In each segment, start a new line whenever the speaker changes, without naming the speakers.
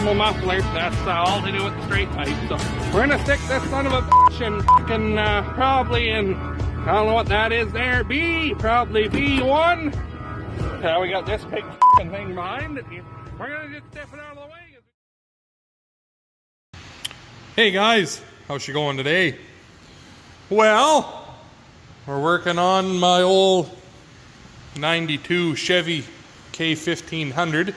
normal muffler. That's all to do with the straight pipe. So we're gonna stick this son of a bitch in fucking probably in, I don't know what that is there, probably B1. We got this big fucking thing behind it. We're gonna just step it out of the way. Hey guys, how's she going today? Well, we're working on my old 92 Chevy K1500.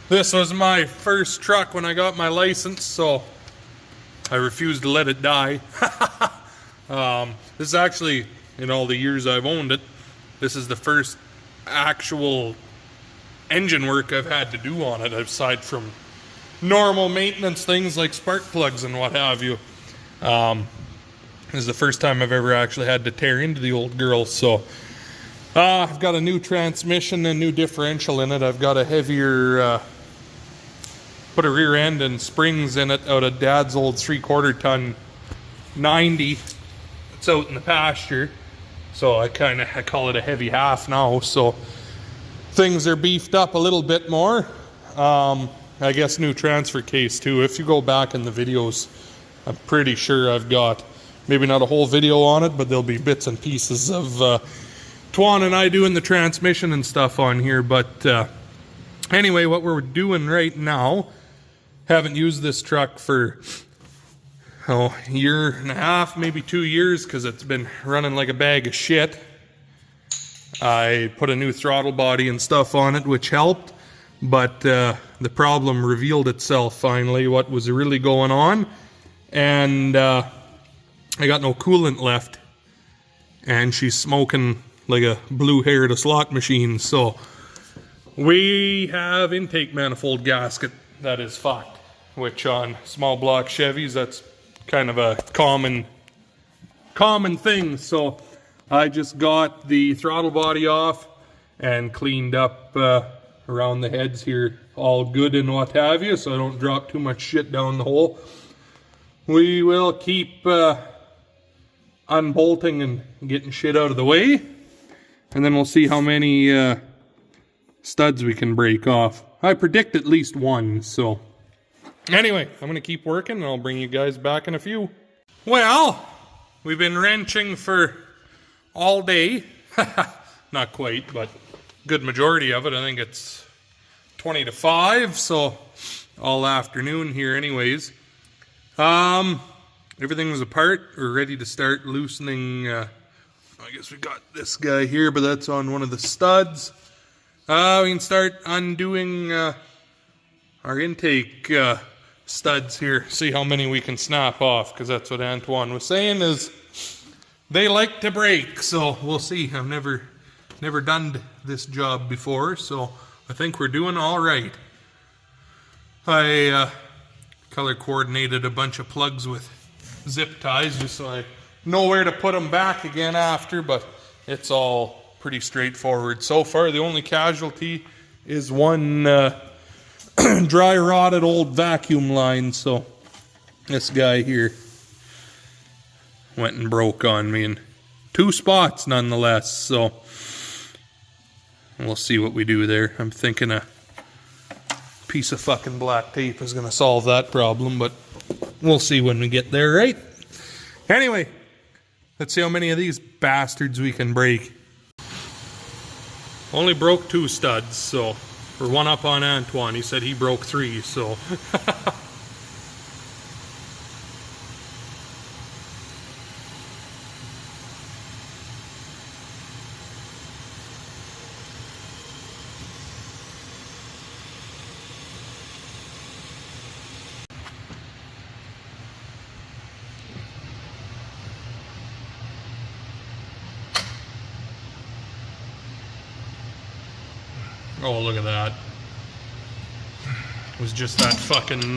This was my first truck when I got my license, so I refused to let it die. This is actually, in all the years I've owned it, this is the first actual engine work I've had to do on it, aside from normal maintenance things like spark plugs and what have you. This is the first time I've ever actually had to tear into the old girl. So I've got a new transmission and new differential in it. I've got a heavier put a rear end and springs in it out of Dad's old 3/4 ton 90. It's out in the pasture, so I call it a heavy half now. So things are beefed up a little bit more. I guess new transfer case too. If you go back in the videos, I'm pretty sure I've got maybe not a whole video on it, but there'll be bits and pieces of Twon and I doing the transmission and stuff on here. But anyway, what we're doing right now, haven't used this truck for a year and a half, maybe 2 years, because it's been running like a bag of shit. I put a new throttle body and stuff on it, which helped. But the problem revealed itself finally, what was really going on. And I got no coolant left. And she's smoking like a blue-haired slot machine. So we have intake manifold gasket that is fucked. Which on small block Chevys, that's kind of a common thing. So I just got the throttle body off and cleaned up around the heads here, all good and what have you, so I don't drop too much shit down the hole. We will keep unbolting and getting shit out of the way, and then we'll see how many studs we can break off. I predict at least one. So anyway, I'm gonna keep working and I'll bring you guys back in a few. Well, we've been wrenching for all day. Not quite, but good majority of it. I think it's 20 to 5, so all afternoon here anyways. Everything was apart. We're ready to start loosening. I guess we got this guy here, but that's on one of the studs. We can start undoing our intake studs here, see how many we can snap off, because that's what Antoine was saying, is they like to break. So we'll see. I've never done this job before, so I think we're doing all right. I color coordinated a bunch of plugs with zip ties just so I know where to put them back again after, but it's all pretty straightforward so far. The only casualty is one dry rotted old vacuum line. So this guy here went and broke on me in 2 spots nonetheless. So we'll see what we do there. I'm thinking a piece of fucking black tape is going to solve that problem, but we'll see when we get there, right? Anyway, let's see how many of these bastards we can break. Only broke 2 studs, so we're one up on Antoine. He said he broke 3, so oh, look at that. It was just that fucking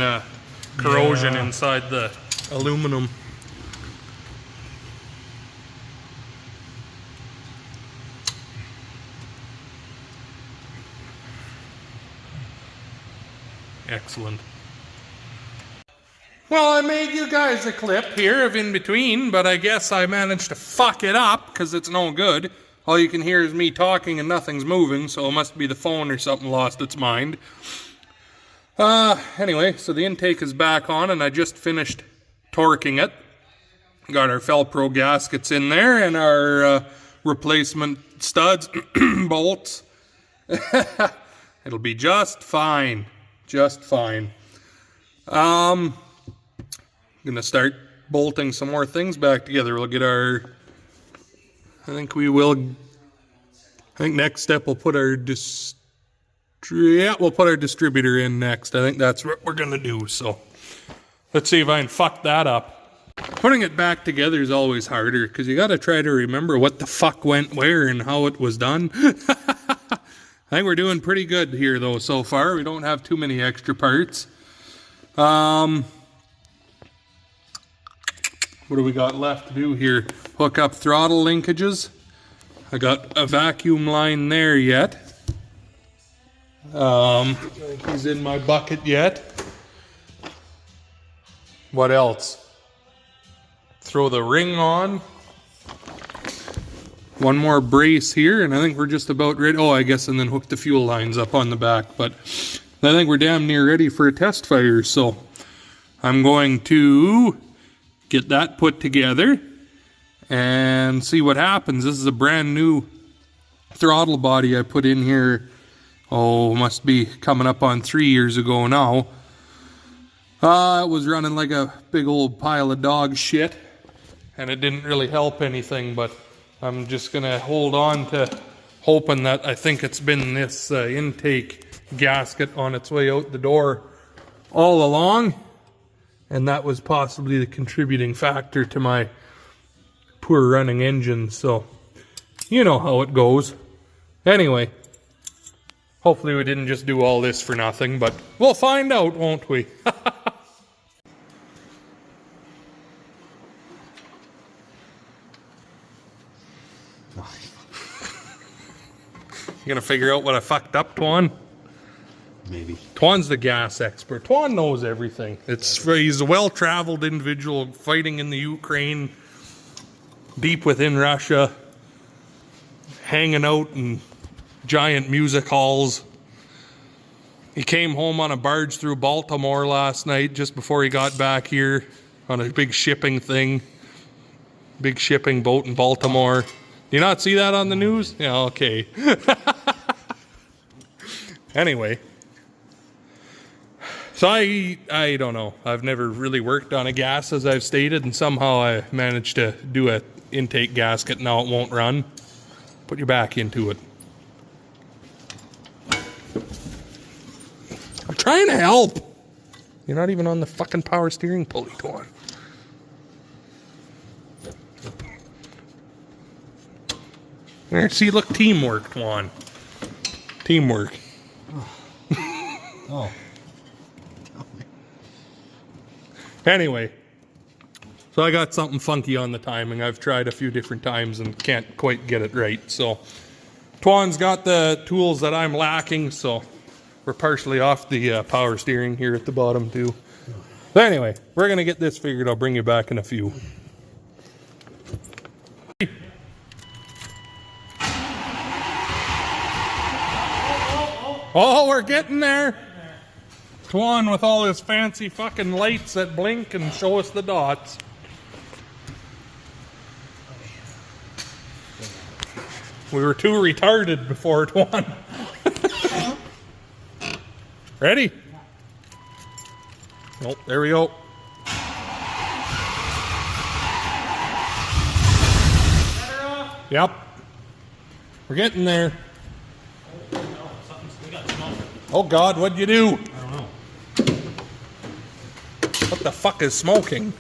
corrosion inside the aluminum. Excellent. Well, I made you guys a clip here of in between, but I guess I managed to fuck it up because it's no good. All you can hear is me talking and nothing's moving, so it must be the phone or something lost its mind. Anyway, so the intake is back on, and I just finished torquing it. Got our Felpro gaskets in there and our replacement studs, bolts. It'll be just fine. Just fine. I'm gonna start bolting some more things back together. We'll get our... I think next step we'll put our we'll put our distributor in next. I think that's what we're gonna do. So let's see if I can fuck that up. Putting it back together is always harder because you gotta try to remember what the fuck went where and how it was done. I think we're doing pretty good here though so far. We don't have too many extra parts. What do we got left to do here? Hook up throttle linkages. I got a vacuum line there yet. He's in my bucket yet. What else? Throw the ring on. One more brace here, and I think we're just about ready. Oh, I guess, and then hook the fuel lines up on the back. But I think we're damn near ready for a test fire. So I'm going to get that put together and see what happens. This is a brand new throttle body I put in here. Oh, must be coming up on 3 years ago now. It was running like a big old pile of dog shit, and it didn't really help anything, but I'm just gonna hold on to hoping that I think it's been this intake gasket on its way out the door all along, and that was possibly the contributing factor to my poor running engine. So you know how it goes. Anyway, hopefully we didn't just do all this for nothing, but we'll find out, won't we? You gonna figure out what I fucked up, Twon?
Maybe.
Twon's the gas expert. Twon knows everything. He's a well-traveled individual fighting in the Ukraine, deep within Russia, hanging out in giant music halls. He came home on a barge through Baltimore last night just before he got back here on a big shipping thing. Big shipping boat in Baltimore. Do you not see that on the news? Yeah, okay. Anyway. So I don't know. I've never really worked on a gas, as I've stated, and somehow I managed to do a intake gasket. Now it won't run. Put your back into it. I'm trying to help. You're not even on the fucking power steering pulley, Twon. There, see, look, teamwork, Twon. Teamwork.
Oh.
Anyway, so I got something funky on the timing. I've tried a few different times and can't quite get it right. So Twon's got the tools that I'm lacking, so we're partially off the power steering here at the bottom too. But anyway, we're going to get this figured. I'll bring you back in a few. Oh, we're getting there. Twon with all his fancy fucking lights that blink and show us the dots. We were too retarded before, Twon. Ready? Nope, there we go. Yep. We're getting there. Oh God, what'd you do?
I don't know.
What the fuck is smoking?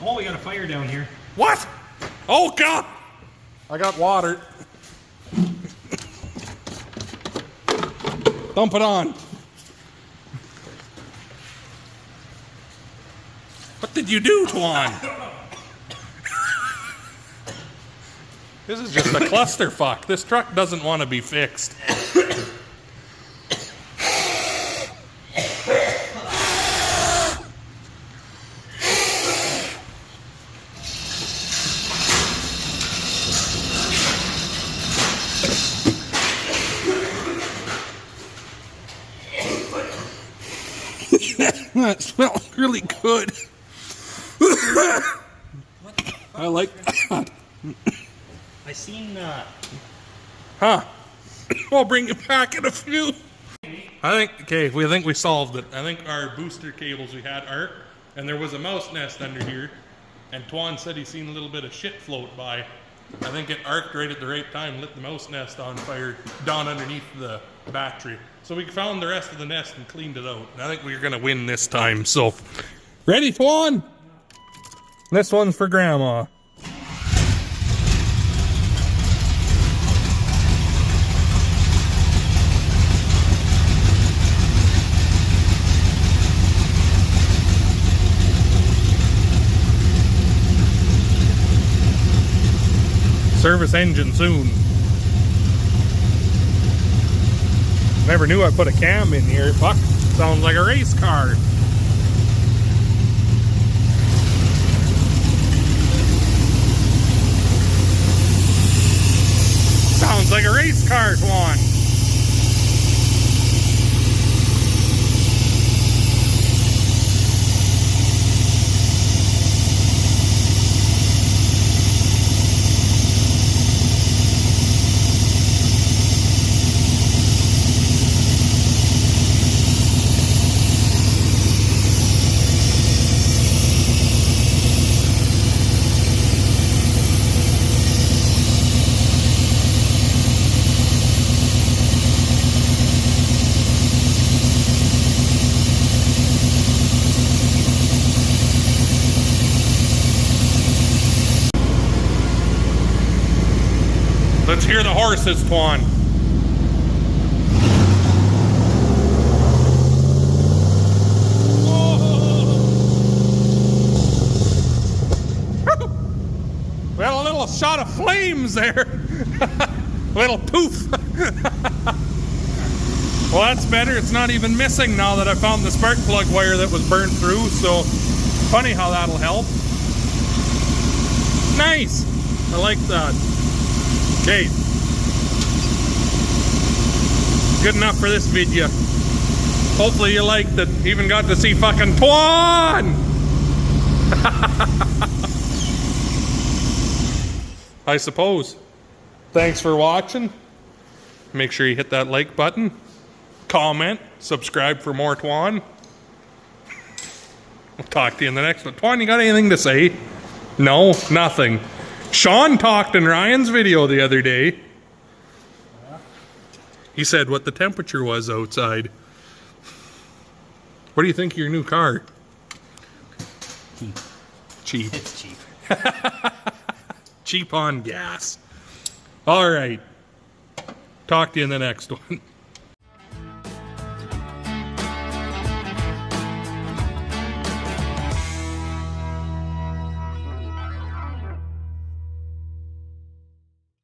Oh, we got a fire down here.
What? Oh God! I got water. Dump it on. What did you do, Twon? This is just a clusterfuck. This truck doesn't want to be fixed. That smells really good. I like that.
I seen
Huh. I'll bring you back in a few. We think we solved it. I think our booster cables we had arc, and there was a mouse nest under here, and Twon said he seen a little bit of shit float by. I think it arced right at the right time, lit the mouse nest on fire down underneath the battery. So we found the rest of the nest and cleaned it out. And I think we're gonna win this time. So, ready, Twon? This one's for Grandma. Service engine soon. Never knew I put a cam in here. Fuck, sounds like a race car. Sounds like a race car, Twon. Let's hear the horses, Twon. Well, a little shot of flames there. Little poof. Well, that's better. It's not even missing now that I found the spark plug wire that was burned through. So, funny how that'll help. Nice. I like that. Okay. Good enough for this video. Hopefully you liked it. Even got to see fucking Twon! I suppose. Thanks for watching. Make sure you hit that like button. Comment. Subscribe for more Twon. We'll talk to you in the next one. Twon, you got anything to say? No? Nothing. Sean talked in Ryan's video the other day. He said what the temperature was outside. What do you think of your new car? Cheap.
it's cheap.
Cheap on gas. All right. Talk to you in the next one.